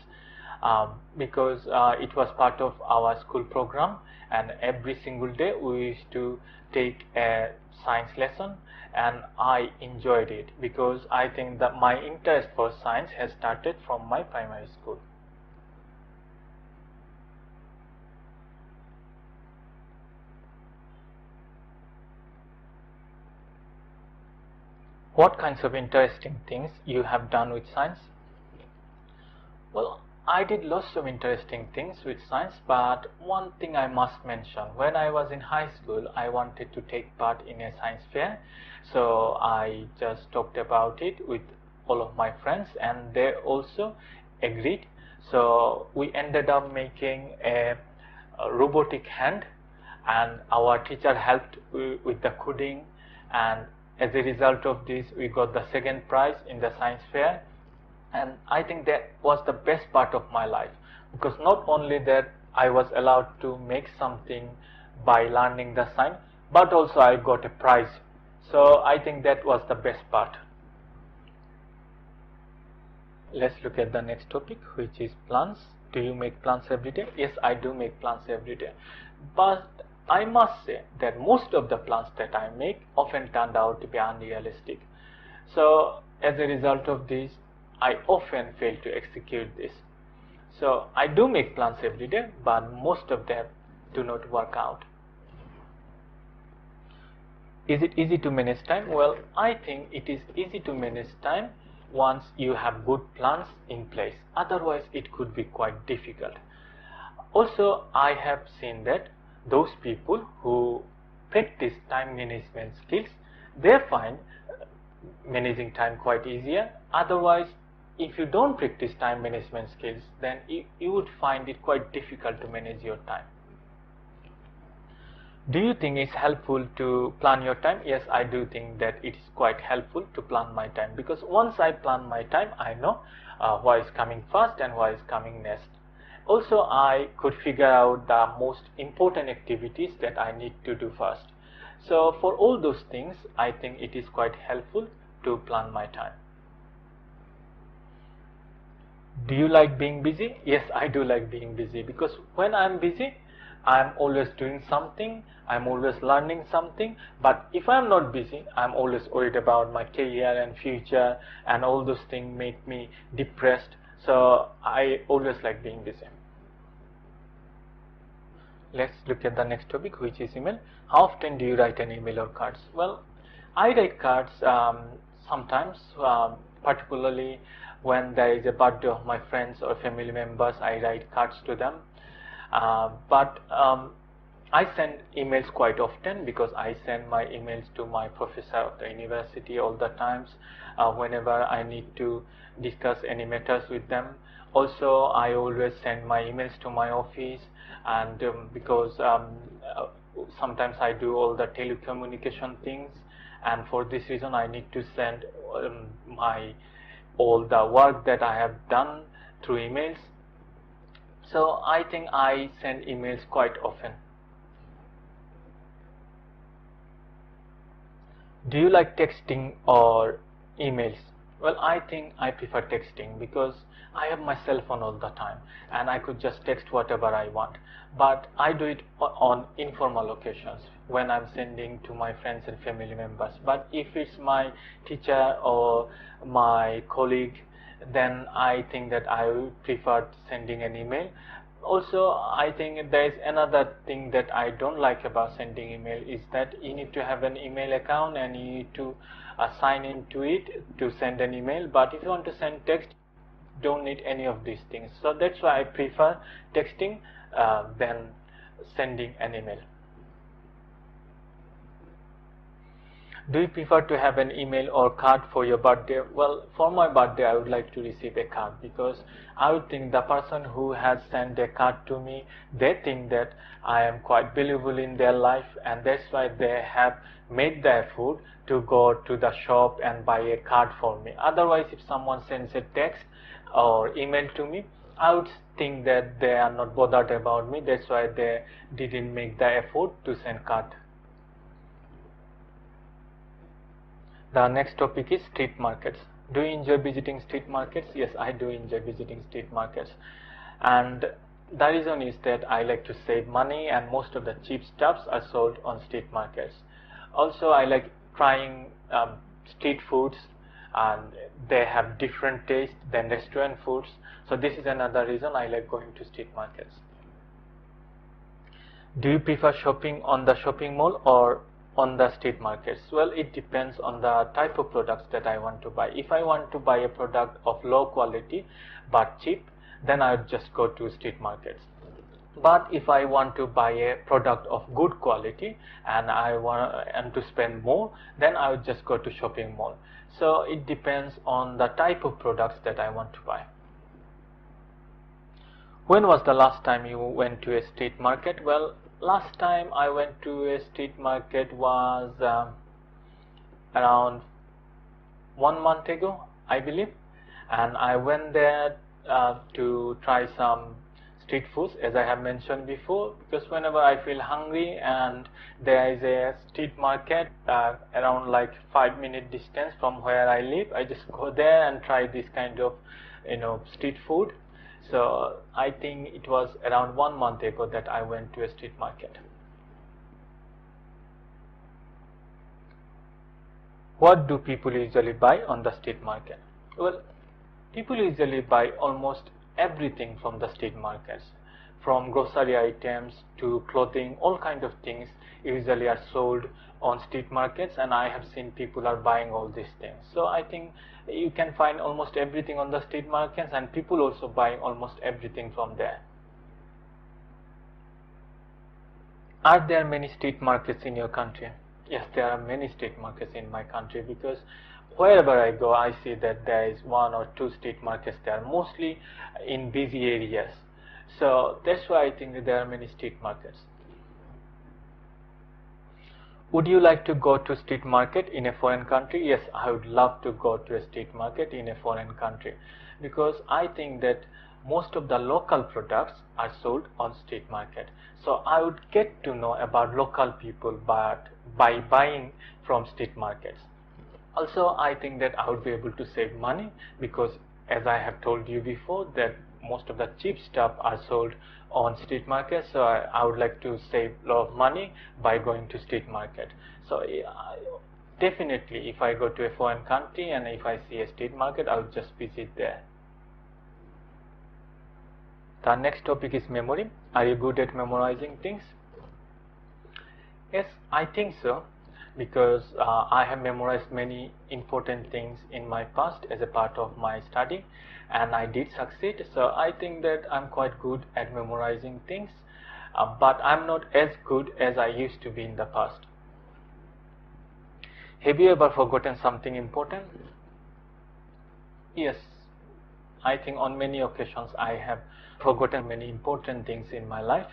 because it was part of our school program, and every single day we used to take a science lesson, and I enjoyed it because I think that my interest for science has started from my primary school. What kinds of interesting things you have done with science? Well, I did lots of interesting things with science, but one thing I must mention, when I was in high school, I wanted to take part in a science fair. So I just talked about it with all of my friends and they also agreed. So we ended up making a robotic hand, and our teacher helped with the coding, and as a result of this we got the second prize in the science fair. And I think that was the best part of my life, because not only that I was allowed to make something by learning the science, but also I got a prize. So I think that was the best part. Let's look at the next topic, which is plans. Do you make plans every day? Yes, I do make plans every day, but I must say that most of the plans that I make often turned out to be unrealistic. So as a result of this, I often fail to execute this. So I do make plans every day, but most of them do not work out. Is it easy to manage time? Well, I think it is easy to manage time once you have good plans in place. Otherwise, it could be quite difficult. Also, I have seen that those people who practice time management skills, they find managing time quite easier. Otherwise, if you don't practice time management skills, then you would find it quite difficult to manage your time. Do you think it's helpful to plan your time? Yes, I do think that it is quite helpful to plan my time, because once I plan my time, I know what is coming first and what is coming next. Also, I could figure out the most important activities that I need to do first. So for all those things, I think it is quite helpful to plan my time. Do you like being busy? Yes, I do like being busy, because when I'm busy, I'm always doing something, I'm always learning something. But if I'm not busy, I'm always worried about my career and future, and all those things make me depressed. So I always like being busy. Let's look at the next topic, which is email. How often do you write an email or cards? Well, I write cards sometimes, particularly when there is a birthday of my friends or family members, I write cards to them. But I send emails quite often, because I send my emails to my professor of the university all the times whenever I need to discuss any matters with them. Also, I always send my emails to my office, and because sometimes I do all the telecommunication things, and for this reason I need to send all the work that I have done through emails. So I think I send emails quite often. Do you like texting or emails? Well, I think I prefer texting, because I have my cell phone all the time and I could just text whatever I want. But I do it on informal occasions when I'm sending to my friends and family members. But if it's my teacher or my colleague, then I think that I would prefer sending an email. Also, I think there is another thing that I don't like about sending email, is that you need to have an email account and you need to sign into it to send an email. But if you want to send text, don't need any of these things. So that's why I prefer texting than sending an email. Do you prefer to have an email or card for your birthday? Well, for my birthday, I would like to receive a card, because I would think the person who has sent a card to me, they think that I am quite valuable in their life, and that's why they have made the effort to go to the shop and buy a card for me. Otherwise, if someone sends a text or email to me, I would think that they are not bothered about me. That's why they didn't make the effort to send card. The next topic is street markets. Do you enjoy visiting street markets? Yes, I do enjoy visiting street markets. And the reason is that I like to save money, and most of the cheap stuffs are sold on street markets. Also, I like trying street foods, and they have different taste than restaurant foods. So this is another reason I like going to street markets. Do you prefer shopping on the shopping mall or on the street markets? Well, it depends on the type of products that I want to buy. If I want to buy a product of low quality but cheap, then I would just go to street markets. But if I want to buy a product of good quality and I want to spend more, then I would just go to shopping mall. So it depends on the type of products that I want to buy. When was the last time you went to a street market? Well, last time I went to a street market was around 1 month ago, I believe, and I went there to try some street foods, as I have mentioned before, because whenever I feel hungry and there is a street market around like 5-minute distance from where I live, I just go there and try this kind of street food. So I think it was around 1 month ago that I went to a street market. What do people usually buy on the street market? Well, people usually buy almost everything from the street markets, from grocery items to clothing. All kind of things usually are sold on street markets, and I have seen people are buying all these things. So I think you can find almost everything on the street markets, and people also buying almost everything from there. Are there many street markets in your country? Yes, there are many street markets in my country, because wherever I go, I see that there is 1 or 2 street markets there, mostly in busy areas. So that's why I think that there are many street markets. Would you like to go to street market in a foreign country? Yes, I would love to go to a street market in a foreign country, because I think that most of the local products are sold on street market. So I would get to know about local people by buying from street markets. Also, I think that I would be able to save money, because as I have told you before, that most of the cheap stuff are sold on street market. So I would like to save a lot of money by going to street market. So definitely, if I go to a foreign country and if I see a street market, I would just visit there. The next topic is memory. Are you good at memorizing things? Yes, I think so, because I have memorized many important things in my past as a part of my study, and I did succeed. So I think that I'm quite good at memorizing things, but I'm not as good as I used to be in the past. Have you ever forgotten something important? Yes, I think on many occasions I have forgotten many important things in my life.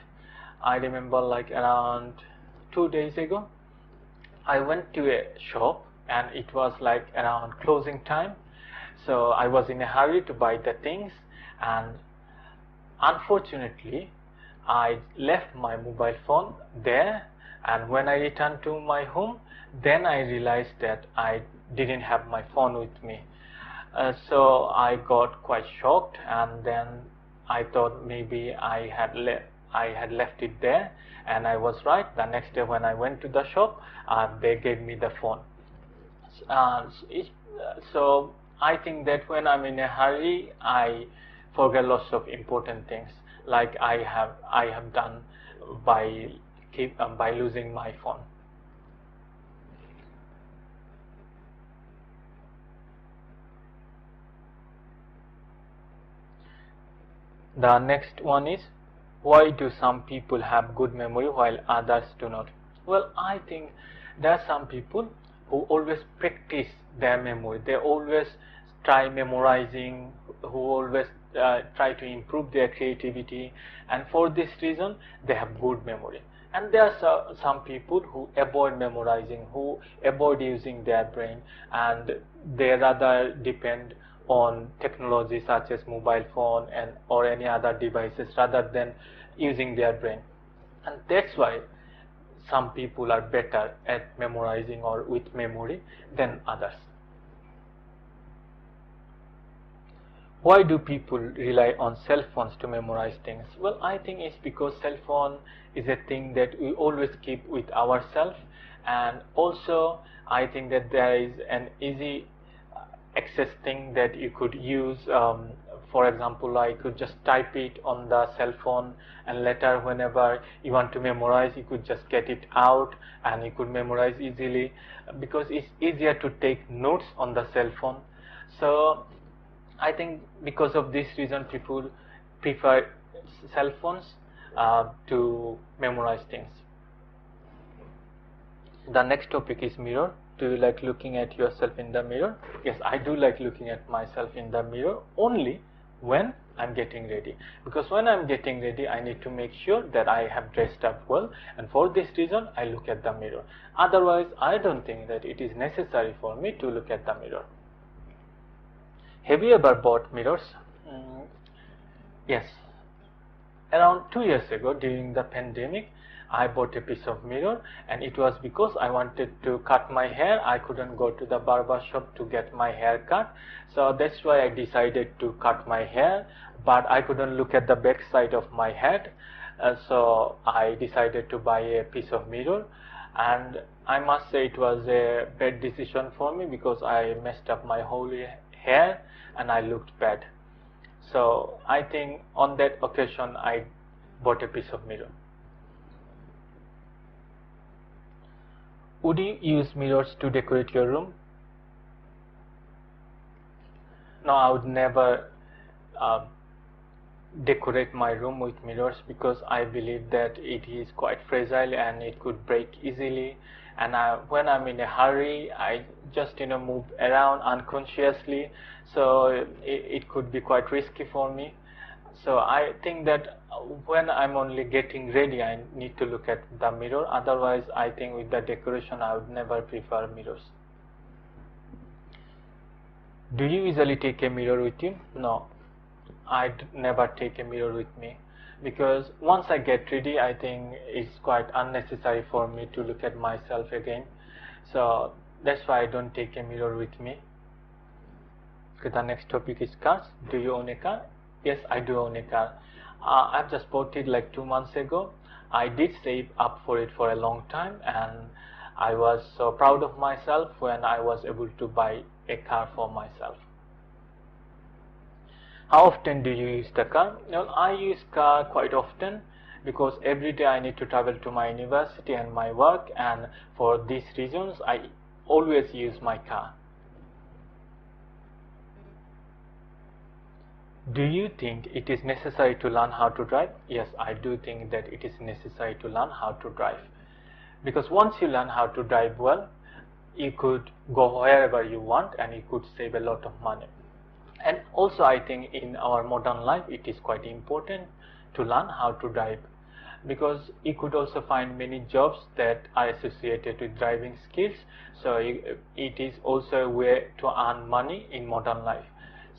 I remember like around 2 days ago, I went to a shop and it was like around closing time. So I was in a hurry to buy the things, and unfortunately I left my mobile phone there, and when I returned to my home, then I realized that I didn't have my phone with me. So I got quite shocked, and then I thought maybe I had left it there, and I was right. The next day when I went to the shop, they gave me the phone. So I think that when I'm in a hurry, I forget lots of important things, like I have done by losing my phone. The next one is, why do some people have good memory while others do not? Well, I think there are some people who always practice their memory. They always try memorizing, who always try to improve their creativity, and for this reason they have good memory. And there are some people who avoid memorizing, who avoid using their brain, and they rather depend on technology such as mobile phone or any other devices rather than using their brain. And that's why some people are better at memorizing or with memory than others. Why do people rely on cell phones to memorize things? Well, I think it's because cell phone is a thing that we always keep with ourselves, and also I think that there is an easy access thing that you could use for example, I could just type it on the cell phone, and later whenever you want to memorize, you could just get it out and you could memorize easily, because it's easier to take notes on the cell phone. So I think because of this reason, people prefer cell phones to memorize things. The next topic is mirror. Do you like looking at yourself in the mirror? Yes, I do like looking at myself in the mirror, only when I'm getting ready, because when I'm getting ready, I need to make sure that I have dressed up well, and for this reason I look at the mirror. Otherwise, I don't think that it is necessary for me to look at the mirror. Have you ever bought mirrors? Yes. Around 2 years ago, during the pandemic, I bought a piece of mirror, and it was because I wanted to cut my hair. I couldn't go to the barber shop to get my hair cut, so that's why I decided to cut my hair, but I couldn't look at the back side of my head, so I decided to buy a piece of mirror, and I must say it was a bad decision for me, because I messed up my whole hair and I looked bad. So I think on that occasion I bought a piece of mirror. Would you use mirrors to decorate your room? No, I would never decorate my room with mirrors, because I believe that it is quite fragile and it could break easily, and when I'm in a hurry, I just move around unconsciously, so it could be quite risky for me. So I think that when I'm only getting ready, I need to look at the mirror. Otherwise, I think with the decoration, I would never prefer mirrors. Do you usually take a mirror with you? No, I'd never take a mirror with me, because once I get ready, I think it's quite unnecessary for me to look at myself again. So that's why I don't take a mirror with me. Okay, the next topic is cars. Do you own a car? Yes, I do own a car. I've just bought it like 2 months ago. I did save up for it for a long time, and I was so proud of myself when I was able to buy a car for myself. How often do you use the car? Well, I use car quite often, because every day I need to travel to my university and my work, and for these reasons I always use my car. Do you think it is necessary to learn how to drive? Yes, I do think that it is necessary to learn how to drive, because once you learn how to drive well, you could go wherever you want and you could save a lot of money. And also, I think in our modern life it is quite important to learn how to drive, because you could also find many jobs that are associated with driving skills, so it is also a way to earn money in modern life.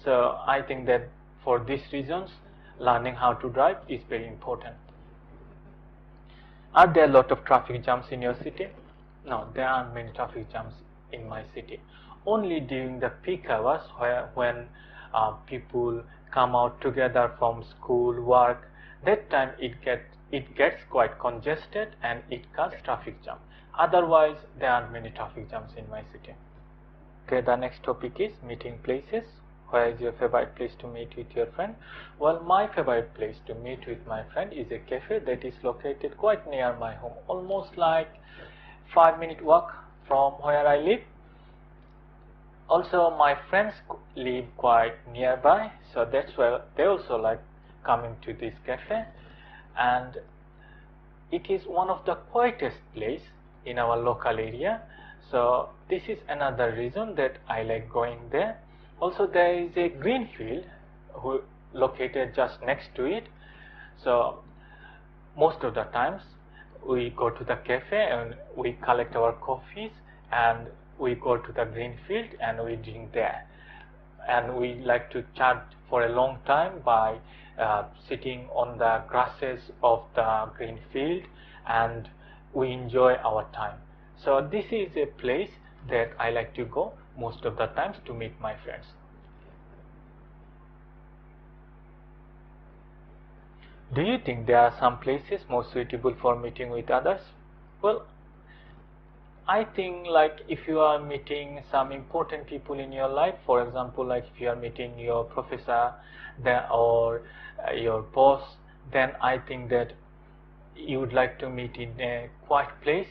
So I think that for these reasons, learning how to drive is very important. Are there a lot of traffic jams in your city? No, there aren't many traffic jams in my city. Only during the peak hours, when people come out together from school, work, that time it gets quite congested and it causes traffic jam. Otherwise, there aren't many traffic jams in my city. Okay, the next topic is meeting places. Where is your favorite place to meet with your friend? Well, my favorite place to meet with my friend is a cafe that is located quite near my home, almost like 5-minute walk from where I live. Also, my friends live quite nearby, so that's why they also like coming to this cafe, and it is one of the quietest place in our local area. So this is another reason that I like going there. Also, there is a green field located just next to it, so most of the times we go to the cafe and we collect our coffees and we go to the green field and we drink there, and we like to chat for a long time by sitting on the grasses of the green field, and we enjoy our time. So this is a place that I like to go most of the times to meet my friends. Do you think there are some places more suitable for meeting with others? Well, I think like if you are meeting some important people in your life, for example, like if you are meeting your professor then, or your boss, then I think that you would like to meet in a quiet place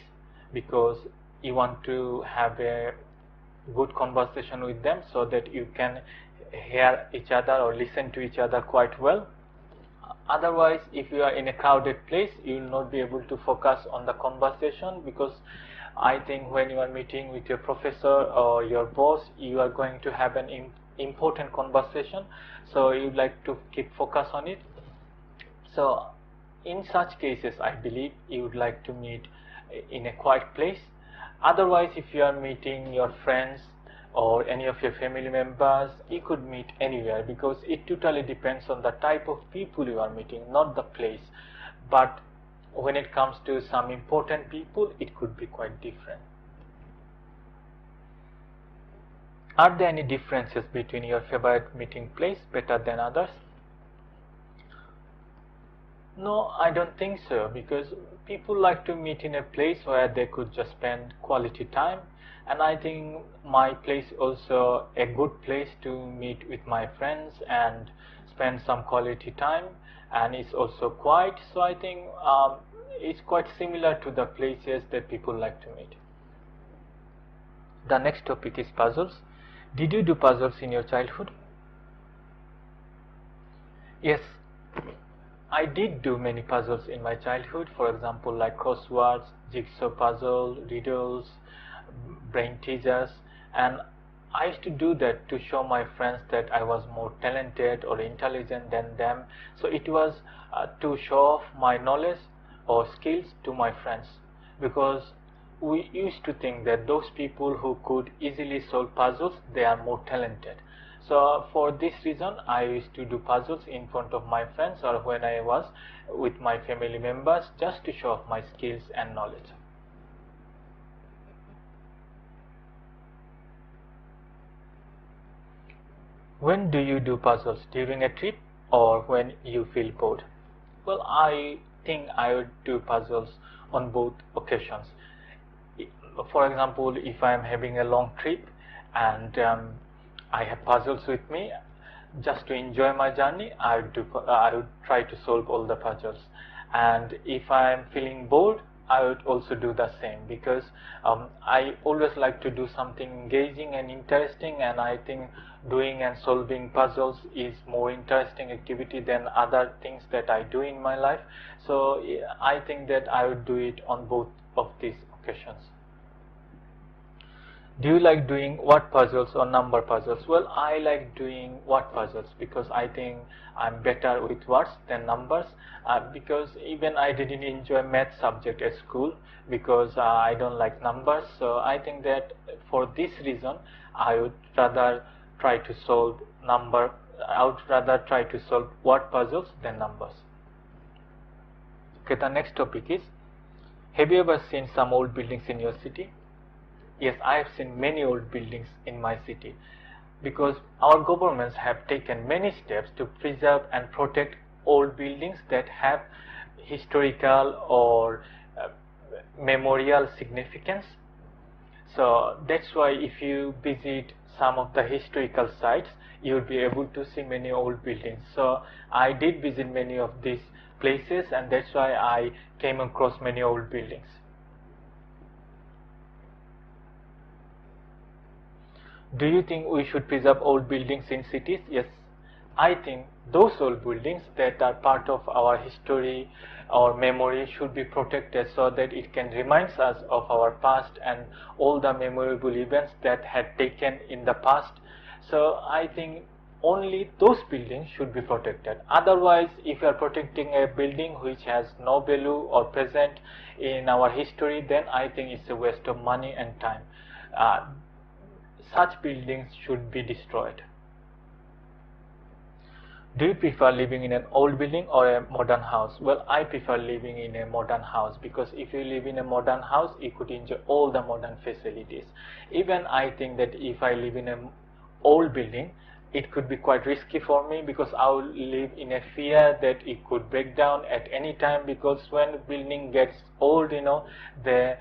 because you want to have a good conversation with them so that you can hear each other or listen to each other quite well. Otherwise, if you are in a crowded place, you will not be able to focus on the conversation, because I think when you are meeting with your professor or your boss, you are going to have an important conversation, so you like to keep focus on it. So in such cases, I believe you would like to meet in a quiet place. Otherwise, if you are meeting your friends or any of your family members, you could meet anywhere, because it totally depends on the type of people you are meeting, not the place. But when it comes to some important people, it could be quite different. Are there any differences between your favorite meeting place better than others? No, I don't think so, because people like to meet in a place where they could just spend quality time, and I think my place also a good place to meet with my friends and spend some quality time, and it's also quiet, so I think it's quite similar to the places that people like to meet. The next topic is puzzles. Did you do puzzles in your childhood? Yes, I did do many puzzles in my childhood, for example like crosswords, jigsaw puzzle, riddles, brain teasers, and I used to do that to show my friends that I was more talented or intelligent than them. So it was to show off my knowledge or skills to my friends, because we used to think that those people who could easily solve puzzles, they are more talented. So for this reason, I used to do puzzles in front of my friends or when I was with my family members, just to show off my skills and knowledge. When do you do puzzles? During a trip or when you feel bored? Well, I think I would do puzzles on both occasions. For example, if I am having a long trip and I have puzzles with me, just to enjoy my journey, I would try to solve all the puzzles. And if I am feeling bored, I would also do the same, because I always like to do something engaging and interesting, and I think doing and solving puzzles is more interesting activity than other things that I do in my life. So I think that I would do it on both of these occasions. Do you like doing word puzzles or number puzzles? Well, I like doing word puzzles because I think I'm better with words than numbers, because even I didn't enjoy math subject at school because I don't like numbers. So I think that for this reason I would rather try to solve word puzzles than numbers. Okay, the next topic is, have you ever seen some old buildings in your city? Yes, I have seen many old buildings in my city, because our governments have taken many steps to preserve and protect old buildings that have historical or memorial significance. So that's why if you visit some of the historical sites, you will be able to see many old buildings. So I did visit many of these places, and that's why I came across many old buildings. Do you think we should preserve old buildings in cities? Yes, I think those old buildings that are part of our history or memory should be protected, so that it can remind us of our past and all the memorable events that had taken in the past. So I think only those buildings should be protected. Otherwise, if you are protecting a building which has no value or present in our history, then I think it's a waste of money and time. Such buildings should be destroyed. Do you prefer living in an old building or a modern house? Well, I prefer living in a modern house, because if you live in a modern house, you could enjoy all the modern facilities. Even I think that if I live in an old building, it could be quite risky for me, because I will live in a fear that it could break down at any time, because when the building gets old, they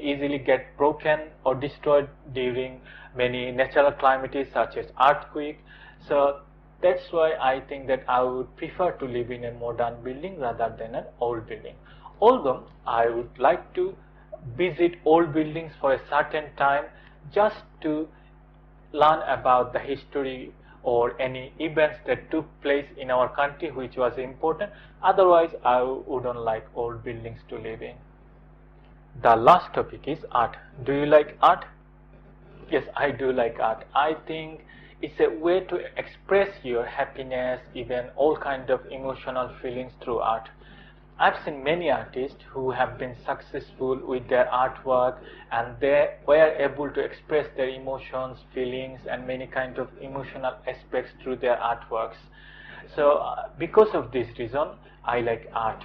easily get broken or destroyed during many natural calamities such as earthquake. So that's why I think that I would prefer to live in a modern building rather than an old building. Although I would like to visit old buildings for a certain time just to learn about the history or any events that took place in our country which was important. Otherwise, I wouldn't like old buildings to live in. The last topic is art. Do you like art? Yes, I do like art. I think it's a way to express your happiness, even all kinds of emotional feelings through art. I've seen many artists who have been successful with their artwork, and they were able to express their emotions, feelings, and many kinds of emotional aspects through their artworks. So because of this reason, I like art.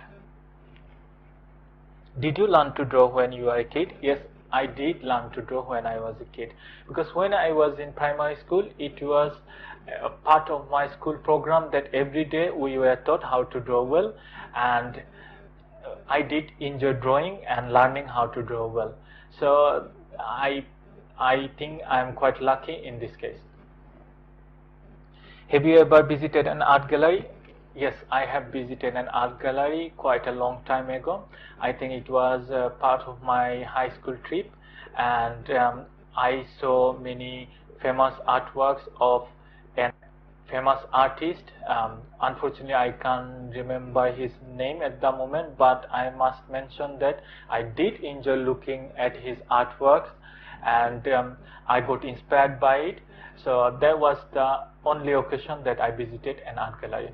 Did you learn to draw when you were a kid? Yes, I did learn to draw when I was a kid, because when I was in primary school, it was a part of my school program that every day we were taught how to draw well, and I did enjoy drawing and learning how to draw well. So I think I am quite lucky in this case. Have you ever visited an art gallery? Yes, I have visited an art gallery quite a long time ago. I think it was part of my high school trip, and I saw many famous artworks of an famous artist. Unfortunately, I can't remember his name at the moment, but I must mention that I did enjoy looking at his artworks, and I got inspired by it. So that was the only occasion that I visited an art gallery.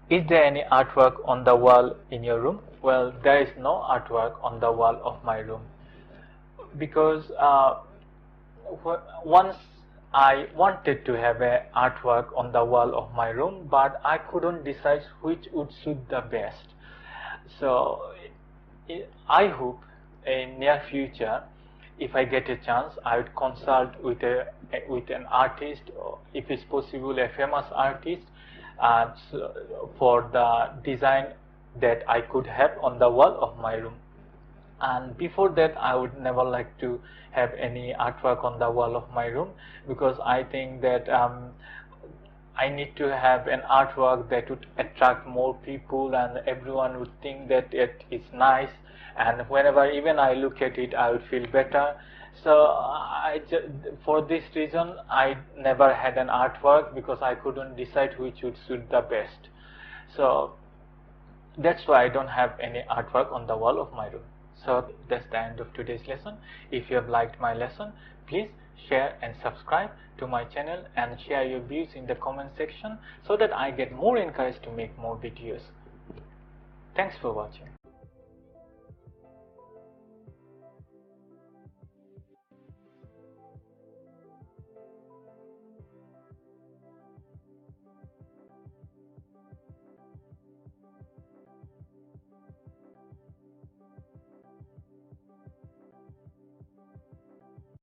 Is there any artwork on the wall in your room? Well, there is no artwork on the wall of my room, because once I wanted to have an artwork on the wall of my room, but I couldn't decide which would suit the best. So I hope in near future, if I get a chance, I would consult with an artist, or if it's possible a famous artist, for the design that I could have on the wall of my room. And before that, I would never like to have any artwork on the wall of my room, because I think that I need to have an artwork that would attract more people, and everyone would think that it is nice, and whenever even I look at it, I would feel better. So for this reason, I never had an artwork, because I couldn't decide which would suit the best. So that's why I don't have any artwork on the wall of my room. So that's the end of today's lesson. If you have liked my lesson, please share and subscribe to my channel, and share your views in the comment section, so that I get more encouraged to make more videos. Thanks for watching.